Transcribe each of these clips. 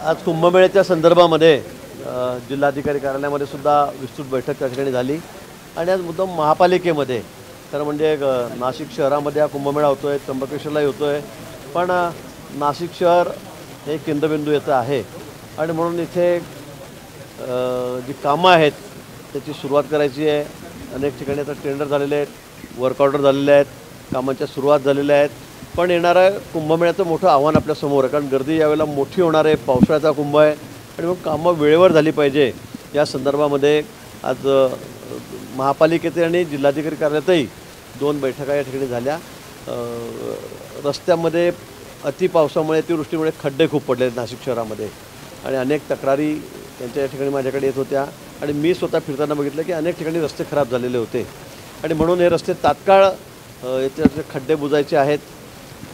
आज कुंभमेळ्याच्या संदर्भामध्ये जिल्हाधिकारी कार्यालयामध्ये सुद्धा विस्तृत बैठक त्या ठिकाणी झाली आणि आज मुद्दाम महापालिकेमध्ये तर म्हणजे नाशिक शहरामध्ये हा कुंभमेळा होतोय, त्र्यंबकेश्वरला होतोय, पण नाशिक शहर हे केंद्रबिंदू येतं आहे आणि म्हणून इथे जी कामं आहेत त्याची सुरुवात करायची आहे। अनेक ठिकाणी आता टेंडर झालेले आहेत, वर्क ऑर्डर झालेले आहेत, कामांच्या सुरुवात झालेल्या आहेत, पण येणारं कुंभमेळ्याचं मोठं आव्हान आपल्यासमोर आहे कारण गर्दी यावेळेला मोठी होणार आहे, पावसाळ्याचा कुंभ आहे आणि मग कामं वेळेवर झाली पाहिजे या संदर्भामध्ये आज महापालिकेचे आणि जिल्हाधिकारी कार्यालयातही 2 बैठका या ठिकाणी झाल्या। रस्त्यामध्ये अतिपावसामुळे अतिवृष्टीमुळे खड्डे खूप पडले नाशिक शहरामध्ये आणि अनेक तक्रारी त्यांच्या या ठिकाणी माझ्याकडे येत होत्या आणि मी स्वतः फिरताना बघितलं की अनेक ठिकाणी रस्ते खराब झालेले होते आणि म्हणून हे रस्ते तात्काळ याचे खड्डे बुजायचे आहेत।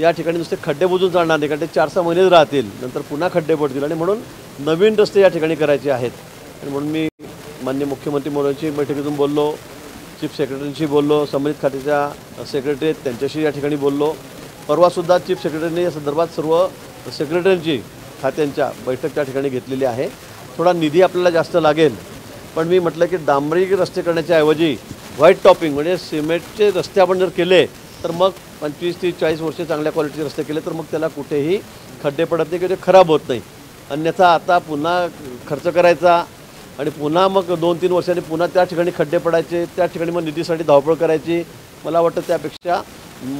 या ठिकाणी नुसते खड्डे बुजून जाणार नाही कारण ते 4-6 महिनेच राहतील, नंतर पुन्हा खड्डे पडतील आणि म्हणून नवीन रस्ते या ठिकाणी करायचे आहेत आणि म्हणून मी माननीय मुख्यमंत्री महोदयांची बैठकीतून बोललो, चीफ सेक्रेटरींशी बोललो, संबंधित खात्याच्या सेक्रेटरी आहेत त्यांच्याशी या ठिकाणी बोललो। परवासुद्धा चीफ सेक्रेटरीने या संदर्भात सर्व सेक्रेटरींची खात्यांच्या बैठक त्या ठिकाणी घेतलेली आहे। थोडा निधी आपल्याला जास्त लागेल, पण मी म्हटलं की डांबरी रस्ते करण्याच्या ऐवजी व्हाईट टॉपिंग म्हणजे सिमेंटचे रस्ते आपण जर केले तर मग 25-30-40 वर्षे चांगल्या क्वालिटीचे रस्ते केले तर मग त्याला कुठेही खड्डे पडत नाही किंवा ते खराब होत नाही। अन्यथा आता पुन्हा खर्च करायचा आणि पुन्हा मग 2-3 वर्षांनी पुन्हा त्या ठिकाणी खड्डे पडायचे, त्या ठिकाणी मग निधीसाठी धावपळ करायची। मला वाटतं त्यापेक्षा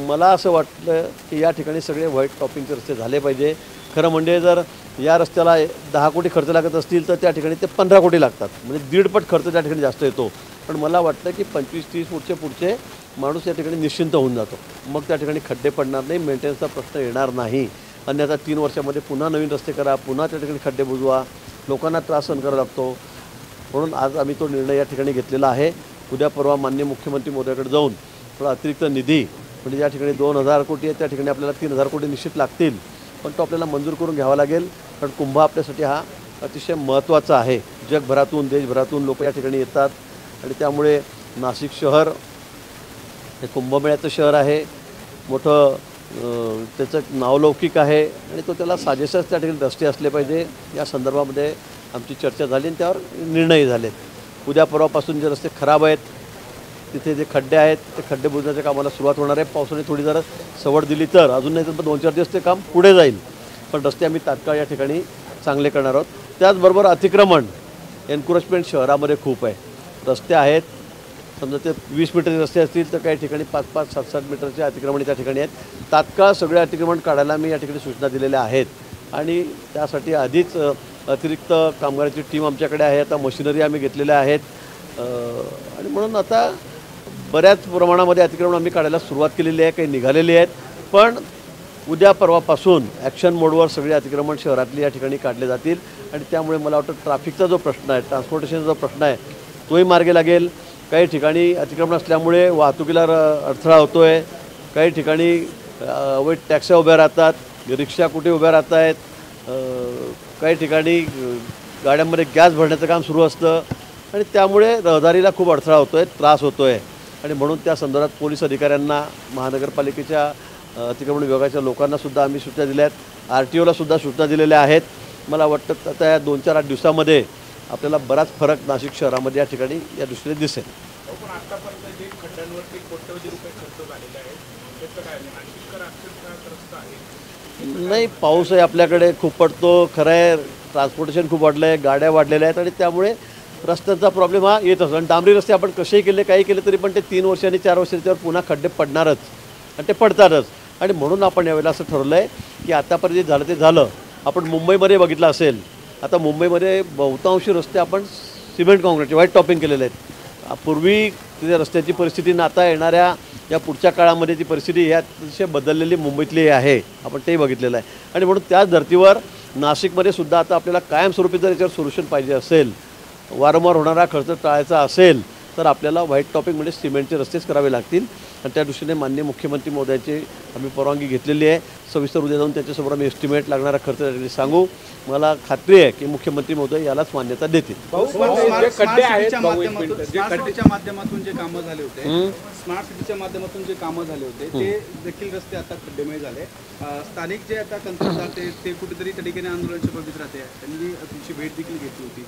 मला असं वाटलं की या ठिकाणी सगळे व्हाईट टॉपिंगचे रस्ते झाले पाहिजे। खरं म्हणजे जर या रस्त्याला 10 कोटी खर्च लागत असतील तर त्या ठिकाणी ते 15 कोटी लागतात, म्हणजे 1.5 पट खर्च त्या ठिकाणी जास्त येतो। पण मला वाटतं की 25-30 फूटचे पुढचे माणूस या ठिकाणी निश्चिंत होऊन जातो, मग त्या ठिकाणी खड्डे पडणार नाही, मेंटेनन्सचा प्रश्न येणार नाही। अन्यथा 3 वर्षामध्ये पुन्हा नवीन रस्ते करा, पुन्हा त्या ठिकाणी खड्डे बुजवा, लोकांना त्रास सहन करावा लागतो। म्हणून आज आम्ही तो निर्णय या ठिकाणी घेतलेला आहे। उद्या परवा माननीय मुख्यमंत्री महोदयाकडे जाऊन थोडा अतिरिक्त निधी म्हणजे या ठिकाणी 2000 कोटी आहे त्या ठिकाणी आपल्याला 3000 कोटी निश्चित लागतील, पण तो आपल्याला मंजूर करून घ्यावा लागेल कारण कुंभ आपल्यासाठी हा अतिशय महत्त्वाचा आहे। जगभरातून देशभरातून लोक या ठिकाणी येतात आणि त्यामुळे नाशिक शहर हे कुंभमेळ्याचं शहर आहे, मोठं त्याचं नावलौकिक आहे आणि तो त्याला साजेसच त्या ठिकाणी रस्ते असले पाहिजे या संदर्भामध्ये आमची चर्चा झाली आणि त्यावर निर्णय झालेत। उद्या परवापासून जे रस्ते खराब आहेत तिथे जे खड्डे आहेत ते खड्डे बुजण्याच्या कामाला सुरुवात होणार आहे। पावसाने थोडी जरा सवड दिली तर अजून नाही तर 2-4 दिवस ते काम पुढे जाईल, पण रस्ते आम्ही तात्काळ या ठिकाणी चांगले करणार आहोत। त्याचबरोबर अतिक्रमण एन्क्रोचमेंट शहरामध्ये खूप आहे, रस्ते आहेत समजा ते 20 मीटरचे रस्ते असतील तर काही ठिकाणी 5-5, 7-7 मीटरचे अतिक्रमण त्या ठिकाणी आहेत। तात्काळ सगळे अतिक्रमण काढायला मी या ठिकाणी सूचना दिलेल्या आहेत आणि त्यासाठी आधीच अतिरिक्त कामगाराची टीम आमच्याकडे आहे, आता मशिनरी आम्ही घेतलेल्या आहेत आणि म्हणून आता बऱ्याच प्रमाणामध्ये अतिक्रमण आम्ही काढायला सुरुवात केलेली आहे, काही निघालेली आहेत, पण उद्या परवापासून ॲक्शन मोडवर सगळे अतिक्रमण शहरातली या ठिकाणी काढले जातील आणि त्यामुळे मला वाटतं ट्रॅफिकचा जो प्रश्न आहे, ट्रान्सपोर्टेशनचा जो प्रश्न आहे तोही मार्गी लागेल। काही ठिकाणी अतिक्रमण असल्यामुळे वाहतुकीला अडथळा होतो आहे, काही ठिकाणी अवैध टॅक्स्या उभ्या राहतात, रिक्षा कुठे उभ्या राहत आहेत, काही ठिकाणी गाड्यांमध्ये गॅस भरण्याचं काम सुरू असतं आणि त्यामुळे रहदारीला खूप अडथळा होतो आहे, त्रास होतो आहे आणि म्हणून त्या संदर्भात पोलीस अधिकाऱ्यांना, महानगरपालिकेच्या अतिक्रमण विभागाच्या लोकांनासुद्धा आम्ही सूचना दिल्या आहेत, RTOला सुद्धा सूचना दिलेल्या आहेत। मला वाटतं आता या 2-4 दिवसामध्ये आपल्याला बराच फरक नाशिक शहरामध्ये या ठिकाणी या दृष्टीने दिसेल। नाही, पाऊस आहे आपल्याकडे खूप पडतो, खरं आहे ट्रान्सपोर्टेशन खूप वाढलं आहे, गाड्या वाढलेल्या आहेत आणि त्यामुळे रस्त्यांचा प्रॉब्लेम हा येत असतो आणि डांबरी रस्ते आपण कसेही केले काही केले तरी पण ते 3 वर्षांनी 4 वर्षांच्यावर पुन्हा खड्डे पडणारच आणि ते पडतातच आणि म्हणून आपण यावेळेला असं ठरवलं आहे की आतापर्यंत जे झालं ते झालं। आपण मुंबईमध्ये बघितलं असेल, आता मुंबईमध्ये बहुतांशी रस्ते आपण सिमेंट काँक्रीटचे व्हाईट टॉपिंग केलेले आहेत। पूर्वी तिथे रस्त्याची परिस्थिती आणि आता येणाऱ्या या पुढच्या काळामध्ये ती परिस्थिती ह्या अतिशय बदललेली मुंबईतली आहे, आपण तेही बघितलेलं आहे आणि म्हणून त्याच धर्तीवर नाशिकमध्ये सुद्धा आता आपल्याला कायमस्वरूपी जर याच्यावर सोल्युशन पाहिजे असेल, वारंवार होणारा खर्च टाळायचा असेल तर आपल्याला व्हाईट टॉपिंग म्हणजे सिमेंटचे रस्तेच करावे लागतील आणि त्या दृष्टीने माननीय मुख्यमंत्री महोदयाची आम्ही परवानगी घेतलेली आहे. सविस्तर उद्या जाऊन त्यांच्यासमोर आम्ही एस्टिमेट लागणारा खर्च त्यासाठी सांगू. मला खात्री आहे की मुख्यमंत्री महोदय यालाच मान्यता देतील. स्मार्ट माध्यमातून जे कामं झाले होते, स्मार्ट सिटीच्या माध्यमातून जे कामं झाले होते ते देखील रस्ते आता खड्डेमय झाले. स्थानिक जे आता कंत्राटदार ते कुठेतरी त्या ठिकाणी आंदोलनाचे बघित राहते. त्यांनी तुमची भेट देखील घेतली होती.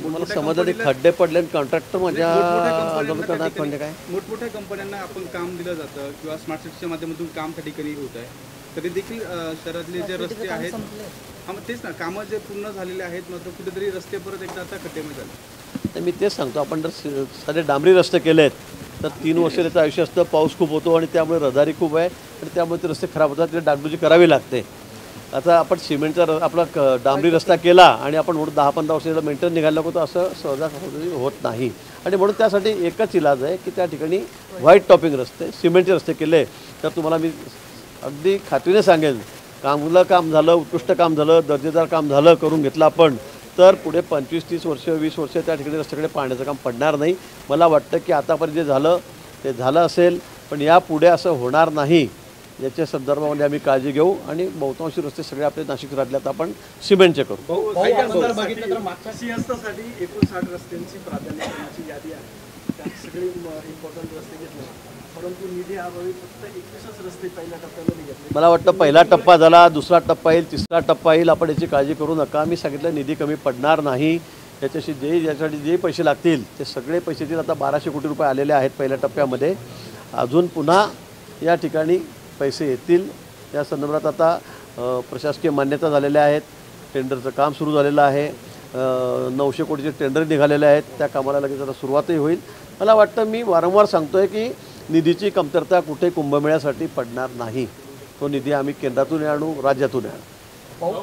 मला समजलं खड्डे पडले कॉन्ट्रॅक्टर माझ्या आंदोलन करणार म्हणजे काय. मोठमोठ्या कंपन्यांना आपण काम दिलं जातं किंवा स्मार्ट सिटीच्या माध्यमातून काम त्या ठिकाणी होत आहे, तरी देखील शहरातले जे रस्ते आहेत, मग तेच ना, कामं जे पूर्ण झालेले आहेत मात्र कुठेतरी रस्ते परत एकदा आता खड्डेमय झाले. तर मी तेच सांगतो, आपण जर साधे डांबरी रस्ते केले आहेत तर 3 वर्ष त्याचं आयुष्य असतं. पाऊस खूप होतो आणि त्यामुळे रहदारी खूप आहे आणि त्यामुळे ते रस्ते खराब होतात. ते डागडुजी करावी लागते. आता आपण सिमेंटचा आपला डांबरी रस्ता केला आणि आपण 10-15 वर्षाला मेंटेन निघायला नको, तर असं सहजासहजी होत नाही. आणि म्हणून त्यासाठी एकच इलाज आहे की त्या ठिकाणी व्हाईट टॉपिंग रस्ते, सिमेंटचे रस्ते केले तर तुम्हाला मी अगदी खात्रीने सांगेन, चांगलं काम झालं, उत्कृष्ट काम झालं, दर्जेदार काम झालं, करून घेतलं आपण, तर पुढे 25-30 वर्ष 20 वर्ष त्या ठिकाणी रस्त्याकडे पाहण्याचं काम पडणार नाही. मला वाटतं की आतापर्यंत जे झालं ते झालं असेल, पण यापुढे असं होणार नाही याच्या संदर्भामध्ये आम्ही काळजी घेऊ आणि बहुतांशी रस्ते सगळे आपले नाशिक राज्यात आपण सिमेंटचे करू. बघितलं तर मागच्या सिंहस्थासाठी 59 रस्त्यांची प्राधान्याची यादी आहे. त्यात सगळे इम्पॉर्टंट रस्ते घेतले, परंतु निधी अभावी फक्त 21 रस्ते पहिल्या टप्प्यामध्ये घेतले. मला वाटतं पहिला टप्पा झाला, दुसरा टप्पा येईल, तिसरा टप्पा येईल. आपण याची काळजी करू नका. मी सांगितलं निधी कमी पडणार नाही. याच्याशी यासाठी जे पैसे लागतील ते सगळे पैसे देतील. आता 1200 कोटी रुपये आलेले आहेत पहिल्या टप्प्यामध्ये. अजून पुन्हा या ठिकाणी पैसे येतील. या संदर्भात आता प्रशासकीय मान्यता झालेल्या आहेत. टेंडरचं काम सुरू झालेलं आहे. 900 कोटीचे टेंडर निघालेले आहेत. त्या कामाला लगेच आता सुरुवातही होईल. मला वाटतं, मी वारंवार सांगतो आहे की निधीची कमतरता कुठे कुंभमेळ्यासाठी पडणार नाही. तो निधी आम्ही केंद्रातून आणू, राज्यातून आणू.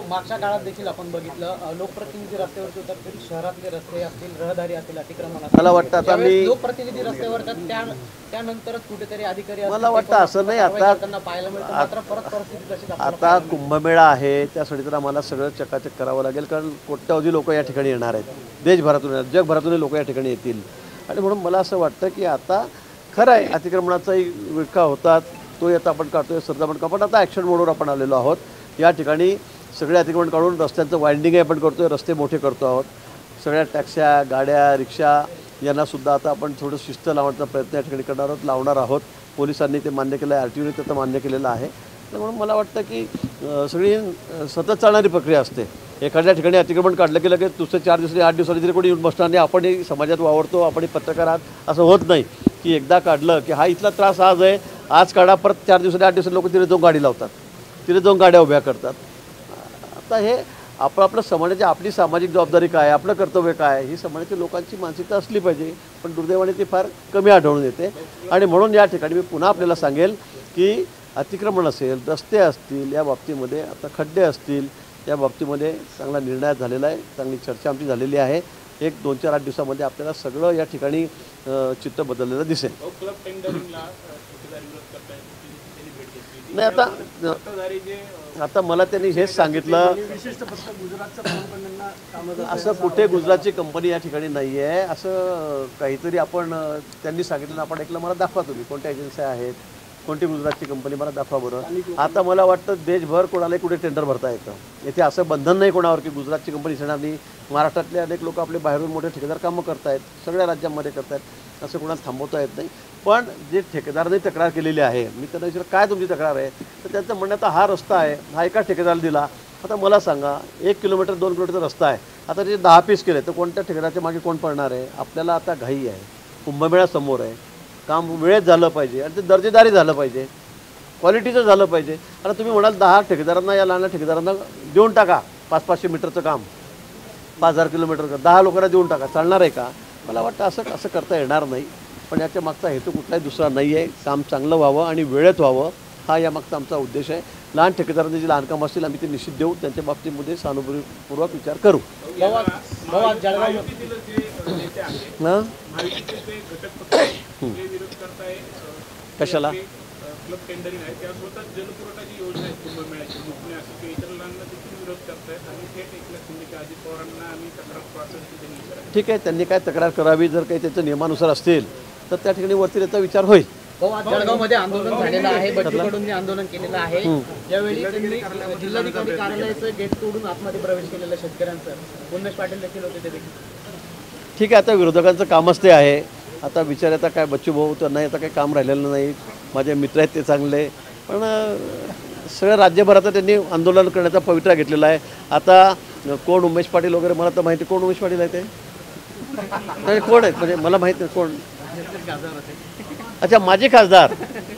मागच्या काळात देखील आपण बघितलं, लोकप्रतिनिधी रस्त्यावरती उतरतील, शहरातले रस्ते असतील, रहदारी असतील, अतिक्रमण, मला वाटतं आता मी लोकप्रतिनिधी रस्त्यावर त्यानंतरच कुठेतरी अधिकारी, मला वाटतं असं नाही. आता पाहायला मिळतं, मात्र परत परिस्थिती तशीच. आता कुंभमेळा आहे, त्यासाठी तर आम्हाला सगळं चकाचक करावं लागेल. कारण कोट्यावधी लोक या ठिकाणी येणार आहेत. देशभरातून येणार, जगभरातून लोक या ठिकाणी येतील. आणि म्हणून मला असं वाटतं की आता खरं आहे, अतिक्रमणाचाही विळखा होतात, तो आता आपण काढतोय, सरदापण पण आता ॲक्शन मोडवर आपण आलेलो आहोत. या ठिकाणी सगळे अतिक्रमण काढून रस्त्यांचं वाइंडिंगही आपण करतोय, रस्ते मोठे करतो आहोत. सगळ्या टॅक्स्या, गाड्या, रिक्षा यांनासुद्धा आता आपण थोडं शिस्त लावण्याचा प्रयत्न या ठिकाणी करणार आहोत, लावणार आहोत. पोलिसांनी ते मान्य केलं आहे, RTOने ते मान्य केलेलं आहे. त्यामुळे मला वाटतं की सगळी सतत चालणारी प्रक्रिया असते. एखाद्या ठिकाणी अतिक्रमण काढलं की लगेच दुसऱ्या 4 दिवसांनी 8 दिवसांनी तरी कोणी येऊन बसणार नाही. आपणही समाजात वावरतो, आपणही पत्रकार आहात, असं होत नाही की एकदा काढलं की हा इथला त्रास आज आहे, आज काढा, परत 4 दिवसांनी 8 दिवसांनी लोक तिथे जाऊन गाडी लावतात, तिथे जाऊन गाड्या उभ्या करतात. आता हे आपलं समाजाची आपली सामाजिक जबाबदारी काय, आपलं कर्तव्य काय, ही समाजाच्या लोकांची मानसिकता असली पाहिजे. पण दुर्दैवाने ती फार कमी आढळून येते. आणि म्हणून या ठिकाणी मी पुन्हा आपल्याला सांगेल की अतिक्रमण असेल, रस्ते असतील, या बाबतीमध्ये आता खड्डे असतील, या बाबतीमध्ये चांगला निर्णय झालेला आहे. चांगली चर्चा आमची झालेली आहे. 1-2-4-8 दिवसामध्ये आपल्याला सगळं या ठिकाणी चित्र बदललेलं दिसेल. नाही, आता मला त्यांनी हेच सांगितलं, असं कुठे गुजरातची कंपनी या ठिकाणी नाही आहे, असं काहीतरी आपण त्यांनी सांगितलं, आपण ऐकलं. मला दाखवा तुम्ही कोणत्या एजन्स्या आहेत, कोणती गुजरातची कंपनी, मला दाखवा बरं. आता मला वाटतं देशभर कोणालाही कुठे टेंडर भरता येतं. येथे असं बंधन नाही कोणावर की गुजरातची कंपनी येणार नाही. महाराष्ट्रातले अनेक लोक आपले बाहेरून मोठे ठेकेदार कामं करतायत, सगळ्या राज्यांमध्ये करतायत, असं कोणाला थांबवता येत नाही. पण जे ठेकेदाराने तक्रार केलेली आहे, मी त्यांना विचारलं काय तुमची तक्रार आहे, तर त्यांचं म्हणणं आता हा रस्ता आहे, हा एका ठेकेदाराला दिला. आता मला सांगा, 1 किलोमीटर 2 किलोमीटरचा रस्ता आहे, आता त्याचे 10 पीस केले तर कोणत्या ठेकेदाराच्या मागे कोण पडणार आहे. आपल्याला आता घाई आहे, कुंभमेळा समोर आहे, काम वेळेत झालं पाहिजे आणि ते दर्जेदारी झालं पाहिजे, क्वालिटीचं झालं पाहिजे. आता तुम्ही म्हणाल 10 ठेकेदारांना, या लहान ठेकेदारांना देऊन टाका 500-500 मीटरचं काम, 5000 किलोमीटरचं 10 लोकांना देऊन टाका, चालणार आहे का. मला वाटतं असं करता येणार नाही. पण याच्या मागचा हेतू कुठलाही दुसरा नाही आहे. काम चांगलं व्हावं आणि वेळेत व्हावं, हा यामागचा आमचा उद्देश आहे. लहान ठेकेदारांनी जे लहान काम असतील आम्ही ते निश्चित देऊ, त्यांच्या बाबतीमध्ये सहानुभूतीपूर्वक विचार करू. कशाला ठीक आहे, त्यांनी काय तक्रार करावी, जर काही त्याच्या नियमानुसार असतील तर त्या ठिकाणी वरती त्याचा विचार होईल. आज जळगावमध्ये आंदोलन झालेलं आहे, बच्चू कडूंनी आंदोलन केलेलं आहे. यावेळी त्यांनी जिल्हाधिकारी कार्यालयाचं गेट तोडून आतमध्ये प्रवेश केलेलं शेतकऱ्यांचं. उमेश पाटील देखील होते ते देखील. ठीक आहे, आता विरोधकांचं कामच ते आहे. आता विचार आता काय बच्चू भाऊ तर नाही, आता काही काम राहिलेलं नाही. माझे मित्र आहेत ते चांगले, पण सगळ्या राज्यभरात त्यांनी आंदोलन करण्याचा पवित्रा घेतलेला आहे. आता कोण उमेश पाटील वगैरे मला तर माहिती, कोण उमेश पाटील आहे ते नाही, कोण आहेत म्हणजे मला माहीत नाही कोण. अच्छा, माझे खासदार.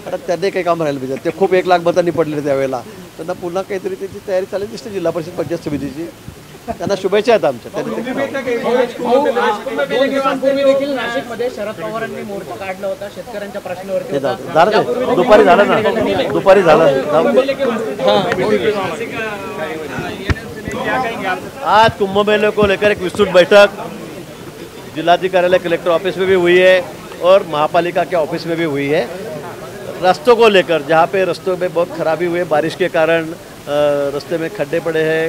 आता त्यांनी काही काम राहिलं पाहिजे. ते खूप 1 लाख मतांनी पडले त्यावेळेला. त्यांना पुन्हा काहीतरी त्याची तयारी चालेल दिसते जिल्हा परिषद पंचायत समितीची. त्यांना शुभेच्छा आहेत आमच्या. त्यांनी ते दोन दिवसांपूर्वी देखील नाशिकमध्ये शरद पवारांनी मोर्चा काढला होता शेतकऱ्यांच्या प्रश्नावरती होता. झालं ते दुपारी झालं ना, दुपारी झालं. आज कुंभ मेले को लेकर एक विस्तृत बैठक जिलाधिकारी कलेक्टर ऑफिस में भी हुई है और महापालिका के ऑफिस में भी हुई है. रास्तों को लेकर, जहाँ पे रास्तों में बहुत खराबी हुई है बारिश के कारण, रास्ते में खड्डे पड़े हैं,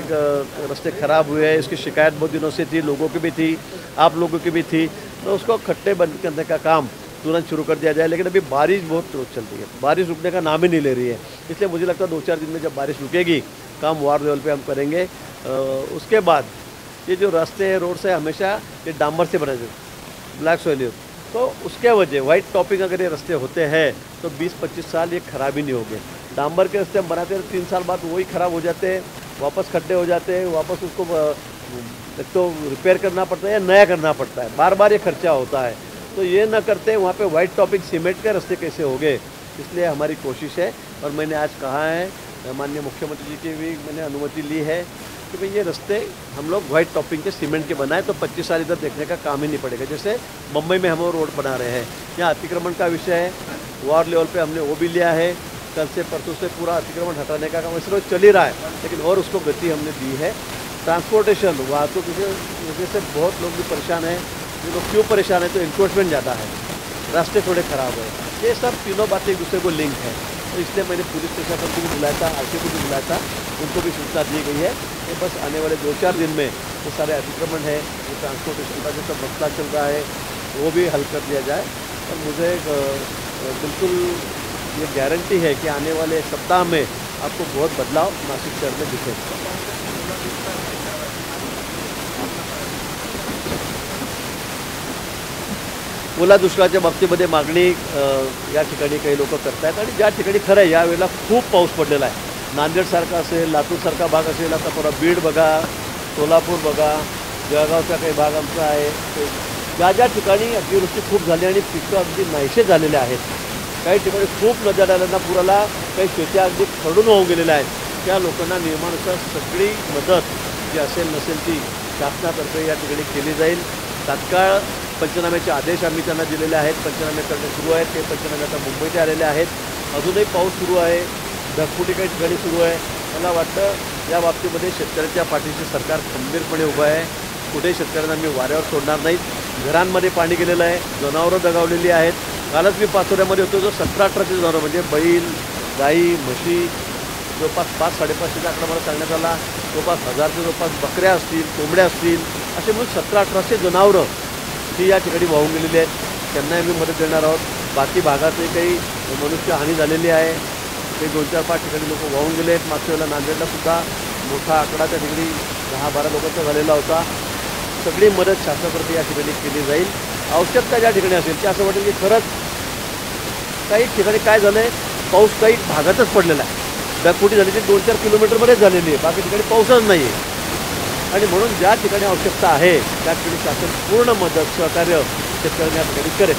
रास्ते ख़राब हुए हैं, इसकी शिकायत बहुत दिनों से थी, लोगों की भी थी, आप लोगों की भी थी. तो उसको खड्डे बंद करने का काम तुरंत शुरू कर दिया जाए. लेकिन अभी बारिश बहुत तेज चल रही है, बारिश रुकने का नाम ही नहीं ले रही है. इसलिए मुझे लगता है 2-4 दिन में जब बारिश रुकेगी काम वार्ड लेवल पे हम करेंगे. उसके बाद ये जो रास्ते हैं, रोड्स है, हमेशा ये डांबर से बने थे, ब्लैक सॉइल. तो उसके वजह वाइट टॉपिंग अगर ये रास्ते होते हैं तो 20-25 साल ये ख़राब ही नहीं होंगे. डांबर के रास्ते हम बनाते हैं 3 साल बाद वही ख़राब हो जाते हैं, वापस खड्डे हो जाते हैं, वापस उसको एक तो रिपेयर करना पड़ता है या नया करना पड़ता है, बार बार ये खर्चा होता है. तो ये न करते वहाँ पे वाइट टॉपिंग सीमेंट के रास्ते कैसे होंगे. इसलिए हमारी कोशिश है और मैंने आज कहा है, माननीय मुख्यमंत्री जी की भी मैंने अनुमति ली है कि भाई ये रास्ते हम लोग वाइट टॉपिंग के सीमेंट के बनाए तो 25 साल इधर देखने का काम ही नहीं पड़ेगा. जैसे मुंबई में हम रोड बना रहे हैं, यहाँ अतिक्रमण का विषय है, वार्ड लेवल पे हमने वो भी लिया है. कल से परसों से पूरा अतिक्रमण हटाने का काम इस रोज चल ही रहा है, लेकिन और उसको गति हमने दी है. ट्रांसपोर्टेशन वाहतुक की वजह से बहुत लोग भी परेशान हैं. ये लोग क्यों परेशान है तो इंक्रोचमेंट ज़्यादा है, रास्ते थोड़े ख़राब है. ये सब तीनों बातें एक दूसरे को लिंक है. तो इसलिए मैंने पुलिस प्रशासन को भी बुलाया था, आरटीओ को भी बुलाया था, उनको भी सूचना दी गई है कि बस आने वाले 2-4 दिन में ये सारे अतिक्रमण है, ये ट्रांसपोर्टेशन का जो सब मसला चल रहा है वो भी हल कर दिया जाए. और मुझे बिल्कुल ये गारंटी है कि आने वाले सप्ताह में आपको बहुत बदलाव नासिक शहर में दिखेगा. ओला दुष्काळाच्या बाबतीमध्ये मागणी या ठिकाणी काही लोक करत आहेत. आणि ज्या ठिकाणी खरं आहे यावेळेला खूप पाऊस पडलेला आहे, नांदेडसारखा असेल, लातूरसारखा भाग असेल, आता पुन्हा बीड बघा, सोलापूर बघा, जळगावचा काही भाग आमचा आहे. ज्या ज्या ठिकाणी अतिवृष्टी खूप झाली आणि पिकं अगदी नाहीसे झालेले आहेत, काही ठिकाणी खूप नद्या नाल्यांना पुराला, काही शेत्या अगदी खरडून वाहून गेलेल्या आहेत, त्या लोकांना निर्माणाची सगळी मदत जी असेल नसेल ती शासनातर्फे या ठिकाणी केली जाईल. तात्काळ पंचनाम्याचे आदेश आम्ही त्यांना दिलेले आहेत, पंचनामे करणे सुरू आहेत. ते पंचनामे आता मुंबईत आलेले आहेत. अजूनही पाऊस सुरू आहे, ढगफुटी काही ठिकाणी सुरू आहे. मला वाटतं या बाबतीमध्ये शेतकऱ्यांच्या पाठीशी सरकार खंबीरपणे उभं आहे. कुठेही शेतकऱ्यांना मी वाऱ्यावर सोडणार नाहीत. घरांमध्ये पाणी गेलेलं आहे, जनावरं दगावलेली आहेत. कालच मी पाचोऱ्यामध्ये होतो, जो 17-18चे जनावरं म्हणजे बैल, गाई, म्हशी, जवळपास 500-550चा आकडा मला सांगण्यात आला. जवळपास 1000च्या जवळपास बकऱ्या असतील, कोंबड्या असतील, असे म्हणून 17-1800 जनावरं ही या ठिकाणी वाहून गेलेली आहेत. त्यांनाही आम्ही मदत देणार आहोत. बाकी भागातही काही मनुष्य हानी झालेली आहे, काही 2-4-5 ठिकाणी लोक वाहून गेले आहेत. मागच्या वेळेला नांदेडला सुद्धा मोठा आकडा त्या ठिकाणी 10-12 लोकांचा झालेला होता. सगळी मदत शासनातर्फे या ठिकाणी केली जाईल. आवश्यकता ज्या ठिकाणी असेल ते असं वाटेल की खरंच काही ठिकाणी काय झालं आहे, पाऊस काही भागातच पडलेला आहे, ढगफुटी झाली ती 2-4 किलोमीटरमध्येच झालेली आहे, बाकी ठिकाणी पाऊसच नाही आहे. आणि म्हणून ज्या ठिकाणी आवश्यकता आहे त्या ठिकाणी शासन पूर्ण मदत सहकार्य शेतकऱ्यांना या ठिकाणी करेल.